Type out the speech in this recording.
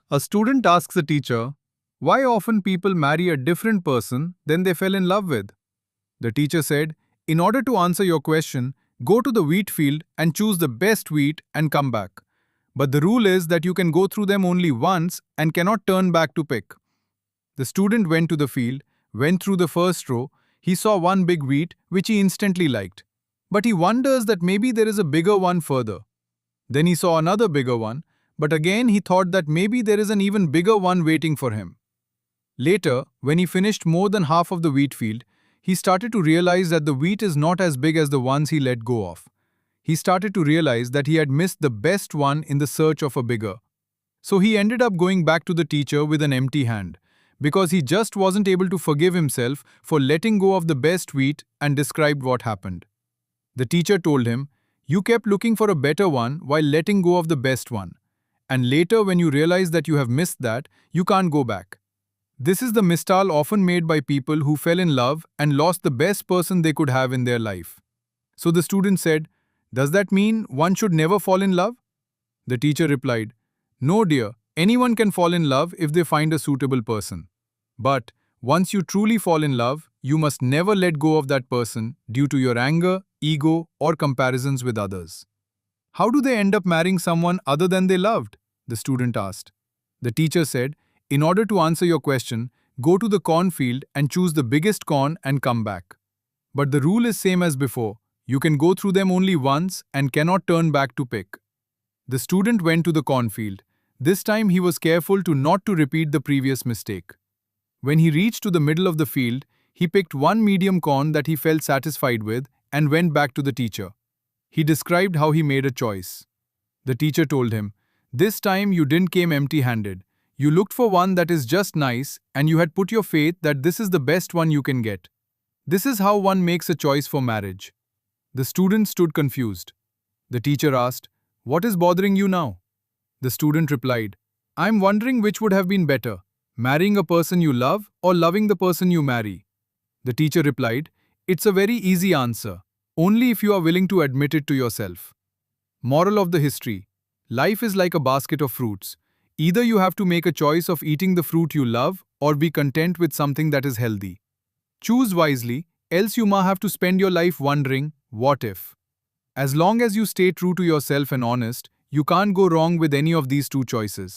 A student asks a teacher, why often people marry a different person than they fell in love with? The teacher said, in order to answer your question, go to the wheat field and choose the best wheat and come back. But the rule is that you can go through them only once and cannot turn back to pick. The student went to the field, went through the first row, he saw one big wheat which he instantly liked. But he wonders that maybe there is a bigger one further. Then he saw another bigger one, but again he thought that maybe there is an even bigger one waiting for him. Later, when he finished more than half of the wheat field, he started to realize that the wheat is not as big as the ones he let go of. He started to realize that he had missed the best one in the search of a bigger. So he ended up going back to the teacher with an empty hand, because he just wasn't able to forgive himself for letting go of the best wheat, and described what happened. The teacher told him, you kept looking for a better one while letting go of the best one. And later when you realize that you have missed that, you can't go back. This is the mistake often made by people who fell in love and lost the best person they could have in their life. So the student said, does that mean one should never fall in love? The teacher replied, no dear, anyone can fall in love if they find a suitable person. But once you truly fall in love, you must never let go of that person due to your anger, ego, or comparisons with others. How do they end up marrying someone other than they loved? The student asked. The teacher said, in order to answer your question, go to the cornfield and choose the biggest corn and come back. But the rule is same as before. You can go through them only once and cannot turn back to pick. The student went to the cornfield. This time he was careful not to repeat the previous mistake. When he reached to the middle of the field, he picked one medium corn that he felt satisfied with and went back to the teacher. He described how he made a choice. The teacher told him, this time you didn't came empty-handed. You looked for one that is just nice and you had put your faith that this is the best one you can get. This is how one makes a choice for marriage. The student stood confused. The teacher asked, what is bothering you now? The student replied, I'm wondering which would have been better, marrying a person you love or loving the person you marry. The teacher replied, it's a very easy answer, only if you are willing to admit it to yourself. Moral of the history: life is like a basket of fruits. Either you have to make a choice of eating the fruit you love or be content with something that is healthy. Choose wisely, else you may have to spend your life wondering, what if? As long as you stay true to yourself and honest, you can't go wrong with any of these two choices.